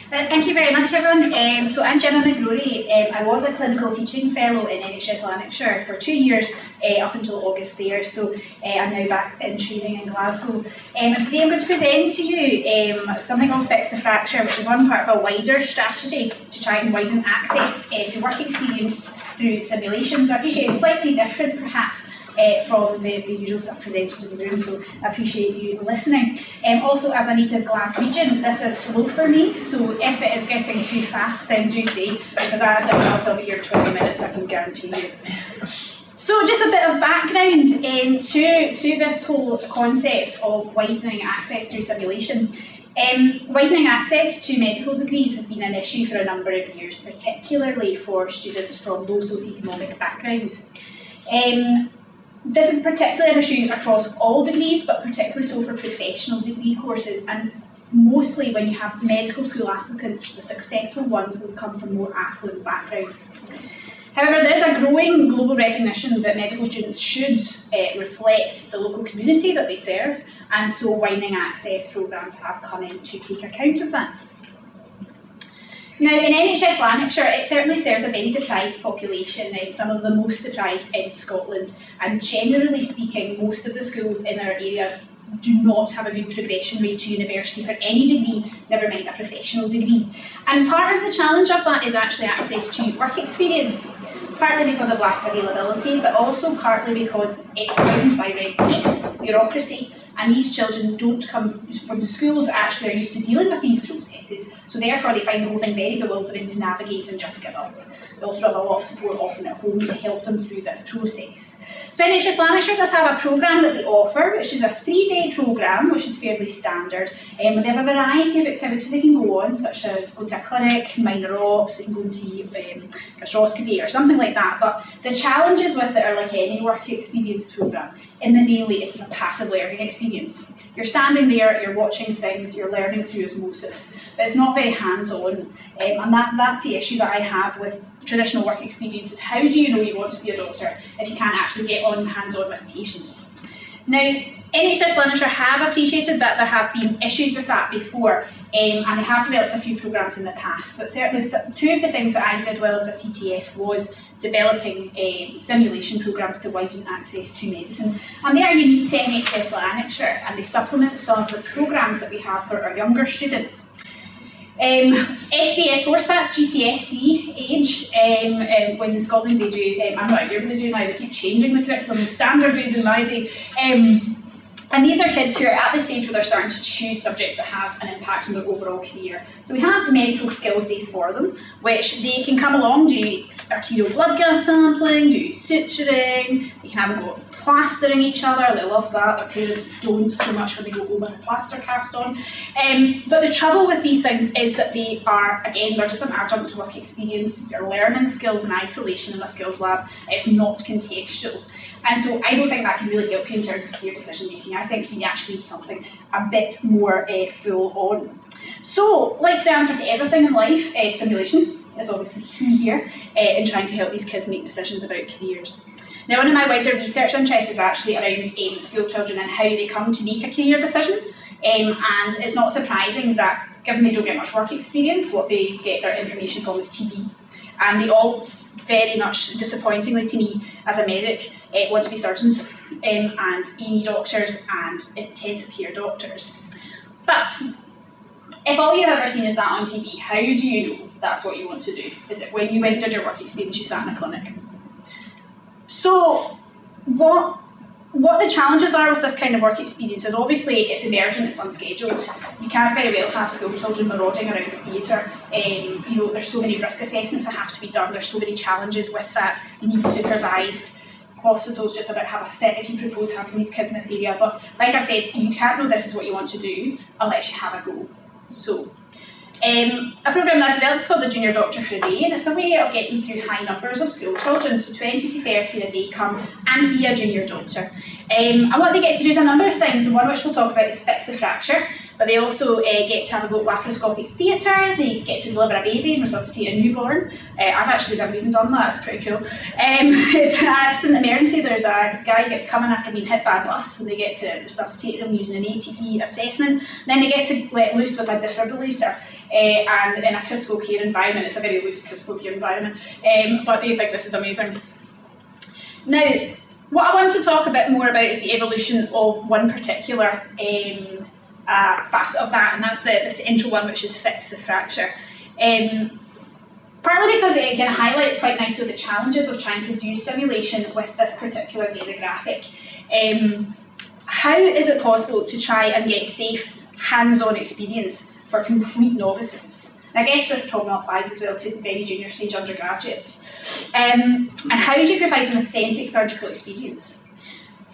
Thank you very much, everyone. So I'm Gemma McGory. I was a clinical teaching fellow in NHS Lanarkshire for 2 years up until August there, so I'm now back in training in Glasgow. And today I'm going to present to you something called Fix the Fracture, which is one part of a wider strategy to try and widen access to work experience through simulation. So I appreciate it's slightly different perhaps from the usual stuff presented in the room, so I appreciate you listening. Also, as a native Glaswegian, this is slow for me, so if it is getting too fast, then do say, because I doubt I'll be here 20 minutes, I can guarantee you. So just a bit of background to this whole concept of widening access through simulation. Widening access to medical degrees has been an issue for a number of years, particularly for students from low socioeconomic backgrounds. This is particularly an issue across all degrees, but particularly so for professional degree courses, and mostly when you have medical school applicants, the successful ones will come from more affluent backgrounds. However, there is a growing global recognition that medical students should reflect the local community that they serve, and so widening access programmes have come in to take account of that. Now, in NHS Lanarkshire, it certainly serves a very deprived population, some of the most deprived in Scotland, and generally speaking, most of the schools in our area do not have a good progression rate to university for any degree, never mind a professional degree. And part of the challenge of that is actually access to work experience, partly because of lack of availability, but also partly because it's bound by red tape, bureaucracy, and these children don't come from schools that actually are used to dealing with these processes, so therefore they find the whole thing very bewildering to navigate and just give up. They also have a lot of support often at home to help them through this process. So NHS Lanarkshire does have a programme that they offer, which is a 3-day programme, which is fairly standard. They have a variety of activities they can go on, such as go to a clinic, minor ops, they can go and see gastroscopy or something like that. But the challenges with it are like any work experience programme. In the main way, it is a passive learning experience. You're standing there, you're watching things, you're learning through osmosis, but it's not very hands-on. And that's the issue that I have with traditional work experiences. How do you know you want to be a doctor if you can't actually get on hands-on with patients? Now, NHS Lanarkshire have appreciated that there have been issues with that before, and they have developed a few programmes in the past, but certainly two of the things that I did while I was at CTF was developing simulation programmes to widen access to medicine, and they are unique to NHS Lanarkshire, and they supplement some of the programmes that we have for our younger students. SGS4, that's GCSE age, when in Scotland they do, I'm not sure what they do now, they keep changing the curriculum, standard grades in my day. And these are kids who are at the stage where they're starting to choose subjects that have an impact on their overall career. So we have the medical skills days for them, which they can come along, do arterial blood gas sampling, do suturing, they can have a go at plastering each other, they love that, their parents don't so much when they go home with a plaster cast on. But the trouble with these things is that they are, again, they're just an adjunct to work experience, you're learning skills in isolation in a skills lab, it's not contextual. And so I don't think that can really help you in terms of career decision making. I think you actually need something a bit more full on. So, like the answer to everything in life, simulation is obviously key here in trying to help these kids make decisions about careers. Now, one of my wider research interests is actually around school children and how they come to make a career decision. And it's not surprising that, given they don't get much work experience, what they get their information from is TV. And they all, very much disappointingly to me as a medic, want to be surgeons and E&E doctors and intensive care doctors. But if all you've ever seen is that on TV, how do you know that's what you want to do? Is it when you went and did your work experience, you sat in a clinic? So what the challenges are with this kind of work experience is obviously it's emergent, it's unscheduled. You can't very well have school children marauding around the theatre. There's so many risk assessments that have to be done, there's so many challenges with that, you need supervised. Hospitals just about have a fit if you propose having these kids in this area, but like I said, you can't know this is what you want to do unless you have a go. So, a programme that I've developed is called the Junior Doctor for a Day, and it's a way of getting through high numbers of school children, so 20 to 30 a day come and be a junior doctor. And what they get to do is a number of things, and one which we'll talk about is fix the fracture, but they also get to have a go at laparoscopic theatre, they get to deliver a baby and resuscitate a newborn. I've actually never even done that, it's pretty cool. It's an accident emergency, there's a guy who gets coming after being hit by a bus, and they get to resuscitate them using an ATE assessment, then they get to let loose with a defibrillator. and in a critical care environment. It's a very loose critical care environment, but they think this is amazing. Now, what I want to talk a bit more about is the evolution of one particular facet of that, and that's the central one, which is fix the fracture. Partly because it kind of highlights quite nicely the challenges of trying to do simulation with this particular demographic. How is it possible to try and get safe, hands-on experience for complete novices? And I guess this problem applies as well to very junior stage undergraduates. And how do you provide an authentic surgical experience?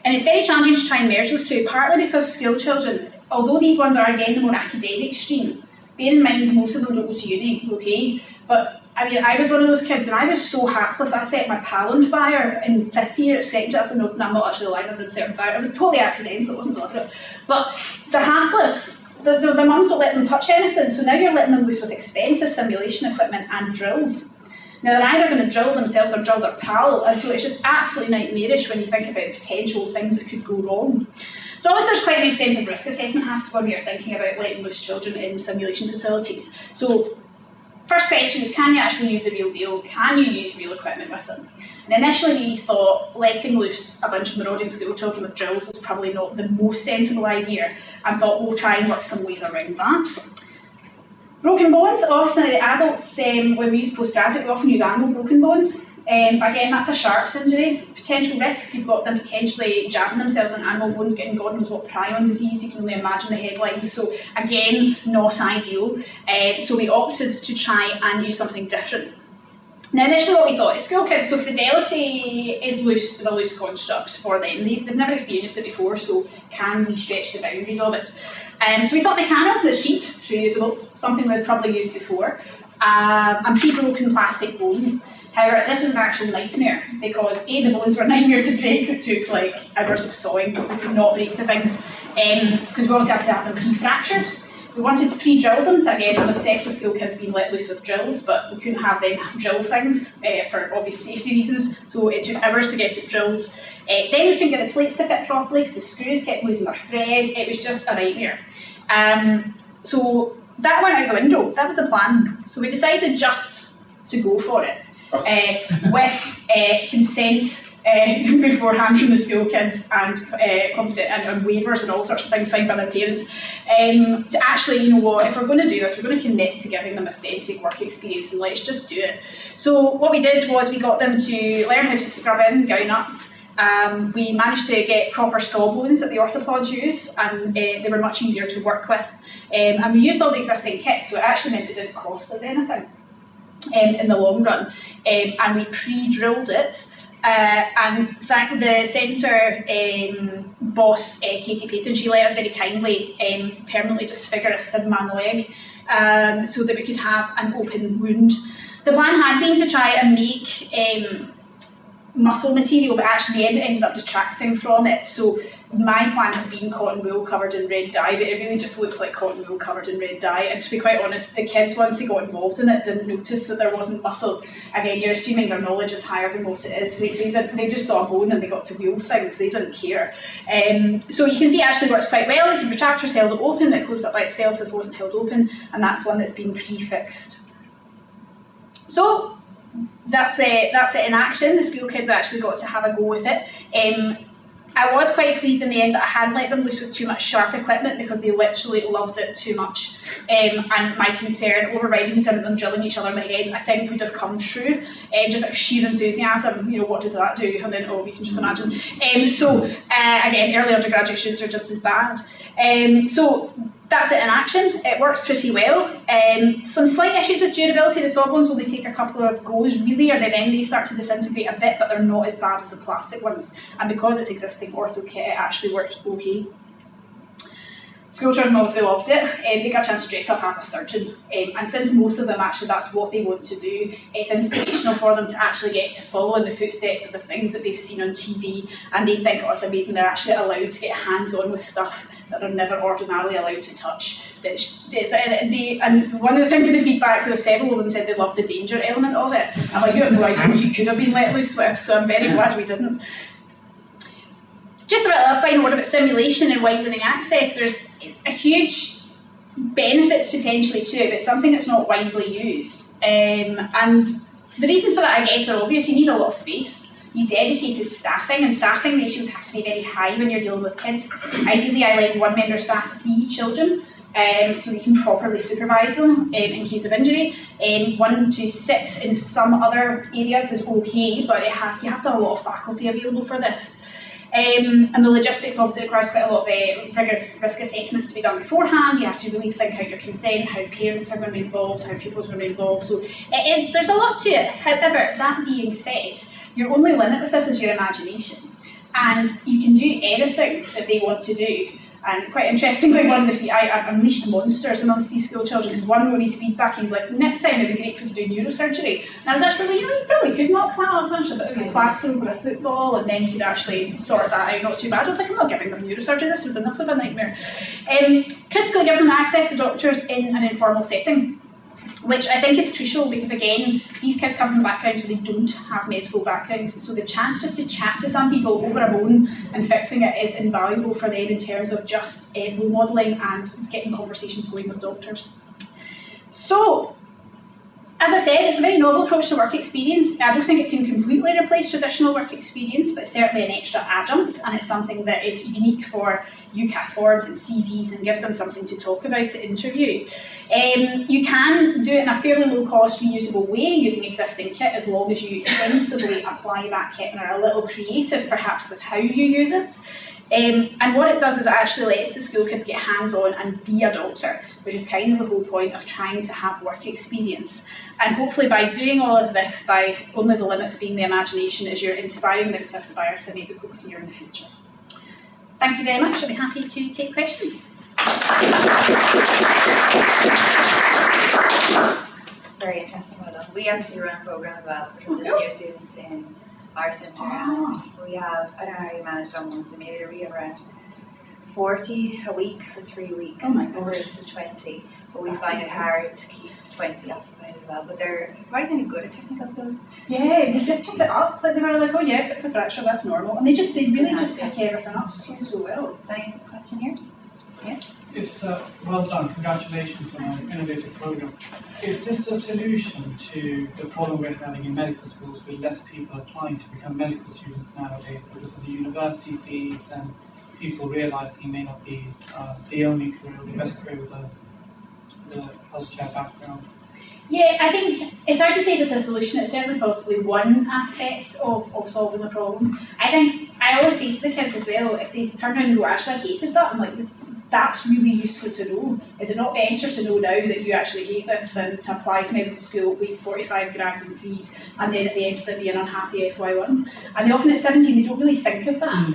And it's very challenging to try and merge those two, partly because school children, although these ones are again the more academic stream, bear in mind most of them don't go to uni, okay? But I mean, I was one of those kids and I was so hapless. I set my pal on fire in 5th year at secondary. I'm not actually lying, I didn't set on fire. It was totally accidental, it wasn't deliberate. But they're hapless. Their mums don't let them touch anything, so now you're letting them loose with expensive simulation equipment and drills. Now they're either going to drill themselves or drill their pal, and so it's just absolutely nightmarish when you think about potential things that could go wrong. So obviously there's quite an extensive risk assessment has to go when you're thinking about letting loose children in simulation facilities. So first question is, can you actually use the real deal? Can you use real equipment with them? And initially we thought letting loose a bunch of marauding school children with drills was probably not the most sensible idea, and thought we'll try and work some ways around that. Broken bones, often the adults, when we use postgraduate, we often use animal broken bones. Again, that's a sharp's injury. Potential risk, you've got them potentially jabbing themselves on animal bones, getting God knows what prion disease, you can only imagine the headlines. So again, not ideal. So we opted to try and use something different. Now initially what we thought is school kids, so fidelity is a loose construct for them. They've never experienced it before, so can we stretch the boundaries of it? So we thought mechanical, that's cheap, it's reusable, something we'd probably used before, and pre-broken plastic bones. However, this was an actual nightmare because A, the bones were a nightmare to break. It took like hours of sawing, but we could not break the things because we obviously had to have them pre-fractured. We wanted to pre-drill them, so again, I'm obsessed with school kids being let loose with drills, but we couldn't have them drill things for obvious safety reasons, so it took hours to get it drilled. Then we couldn't get the plates to fit properly because the screws kept losing their thread. It was just a nightmare. So that went out the window. That was the plan. So we decided just to go for it. With consent beforehand from the school kids and waivers and all sorts of things signed by their parents, to actually, you know what, if we're going to do this, we're going to commit to giving them authentic work experience and let's just do it. So what we did was we got them to learn how to scrub in, gown up. We managed to get proper saw bones that the orthopods use, and they were much easier to work with. And we used all the existing kits, so it actually meant it didn't cost us anything in the long run. And we pre-drilled it. And thank the centre boss, Katie Payton, she let us very kindly permanently disfigure a sib-man leg so that we could have an open wound. The plan had been to try and make muscle material, but actually it ended up detracting from it. So my plan had been cotton wool covered in red dye, but it really just looked like cotton wool covered in red dye. And to be quite honest, the kids, once they got involved in it, didn't notice that there wasn't muscle. Again, you're assuming their knowledge is higher than what it is. They just saw a bone and they got to wield things. They didn't care. So you can see it actually works quite well. The retractor's held it open, it closed up by itself if it wasn't held open, and that's one that's been prefixed. So that's it in action. The school kids actually got to have a go with it. I was quite pleased in the end that I hadn't let them loose with too much sharp equipment because they literally loved it too much. And my concern, overriding concern of them drilling each other in the heads, I think would have come true. Just like sheer enthusiasm, you know, what does that do? And then, we can just imagine. Again, early undergraduate students are just as bad. So that's it in action. It works pretty well. Some slight issues with durability. The saw bones only take a couple of goes really, and then they start to disintegrate a bit, but they're not as bad as the plastic ones. And because it's existing ortho kit, it actually worked okay. School children obviously loved it. They got a chance to dress up as a surgeon, and since most of them actually that's what they want to do, it's inspirational for them to actually get to follow in the footsteps of the things that they've seen on TV, and they think, oh, it's amazing they're actually allowed to get hands-on with stuff that they're never ordinarily allowed to touch. And one of the things in the feedback, there's several of them said they loved the danger element of it. I'm like, you have no idea what you could have been let loose with, so I'm very glad we didn't. Just a final word about simulation and widening access. It's a huge benefits potentially to it, but something that's not widely used. And the reasons for that, I guess, are obvious. You need a lot of space. You need dedicated staffing, and staffing ratios have to be very high when you're dealing with kids. Ideally, I like 1 member of staff to 3 children, so you can properly supervise them in case of injury. 1 to 6 in some other areas is okay, but you have to have a lot of faculty available for this. And the logistics obviously requires quite a lot of rigorous risk assessments to be done beforehand. You have to really think out your consent, how parents are going to be involved, how pupils are going to be involved. So there's a lot to it. However, that being said, your only limit with this is your imagination. And you can do anything that they want to do. And quite interestingly, one of the I unleashed monsters amongst these school children, because one of his feedback, he was like, next time it'd be great if we could do neurosurgery. And I was actually like, you probably could knock that up, a bit of a classroom for a football, and then you could actually sort that out, not too bad. I was like, I'm not giving them neurosurgery, this was enough of a nightmare. Critically gives them access to doctors in an informal setting, which I think is crucial because, again, these kids come from backgrounds where they don't have medical backgrounds, so the chance just to chat to some people over a bone and fixing it is invaluable for them in terms of just role modelling and getting conversations going with doctors. So, as I said, it's a very novel approach to work experience. I don't think it can completely replace traditional work experience, but certainly an extra adjunct, and it's something that is unique for UCAS forms and CVs and gives them something to talk about at interview. You can do it in a fairly low-cost, reusable way using existing kit, as long as you sensibly apply that kit and are a little creative, perhaps, with how you use it. And what it does is it actually lets the school kids get hands-on and be a doctor, which is kind of the whole point of trying to have work experience. And hopefully by doing all of this, by only the limits being the imagination, is you're inspiring them to aspire to a medical career in the future. Thank you very much. I'll be happy to take questions. Very interesting, well done. We actually run a programme as well for transition year students in our centre, and we have, I don't know how you manage on one simulator, we have around 40 a week for 3 weeks. Oh my gosh. Groups of 20, but we find it hard to keep 20 occupied as well, but they're surprisingly good at technical skills. Yeah, they just pick it up, like they were like, oh yeah, fix a fracture, that's normal, and they really just pick everything up so well. Any question here? Yeah? It's well done, congratulations on an innovative programme. Is this the solution to the problem we're having in medical schools with less people applying to become medical students nowadays because of the university fees and people realising may not be the only career, the best career with the healthcare background? Yeah, I think it's hard to say there's a solution. It's certainly possibly one aspect of solving the problem. I always say to the kids as well, if they turn around and go, actually I hated that, I'm like, that's really useful to know. Is it not better to know now that you actually hate this than to apply to medical school, waste 45 grand in fees, and then at the end of it be an unhappy FY1? And they often at 17, they don't really think of that.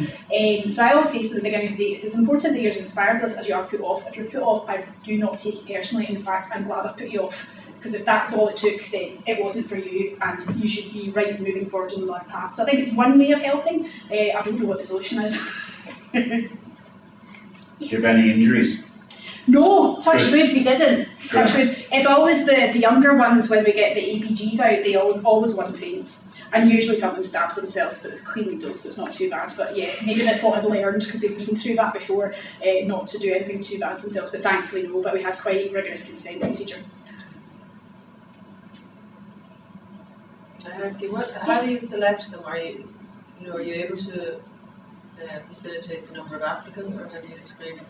So I always say to the beginning of the day, it's as important that you're as inspired as you are put off. If you're put off, I do not take it personally. In fact, I'm glad I've put you off. Because if that's all it took, then it wasn't for you, and you should be right moving forward on the right path. So I think it's one way of helping. I don't know what the solution is. Do you have any injuries? No, touch wood, we didn't. Touch wood. It's always the younger ones when we get the ABGs out, they always one faints. And usually someone stabs themselves, but it's clean needles, so it's not too bad. But yeah, maybe this lot had learned, because they've been through that before, not to do anything too bad to themselves. But thankfully no, but we had quite rigorous consent procedure. Can I ask you, how do you select them? Are you able to facilitate the number of applicants, or do you screen them?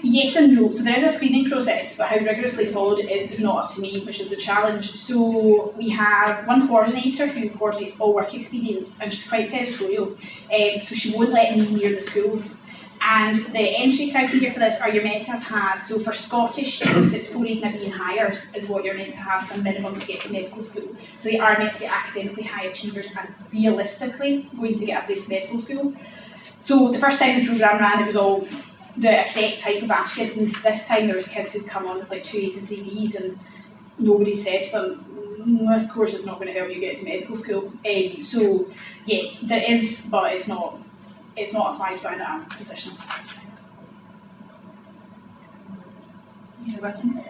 Yes and no. So there is a screening process, but how rigorously followed it is not up to me, which is the challenge. So we have one coordinator who coordinates all work experience, and she's quite territorial. So she won't let me near the schools. And the entry criteria for this are you're meant to have had, so for Scottish students it's 4 A's and a B in higher is what you're meant to have for minimum to get to medical school. So they are meant to be academically high achievers and realistically going to get a place in medical school. So the first time the programme ran, it was all the correct type of applicants, and this time there was kids who'd come on with like 2 A's and 3 B's, and nobody said to them, this course is not going to help you get to medical school. So yeah, there is, but it's not applied by that position. You have a question?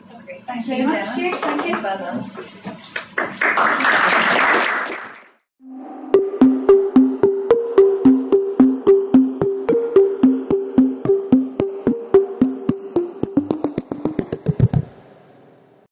That's great. Thank you very much. Cheers, thank you. Well done.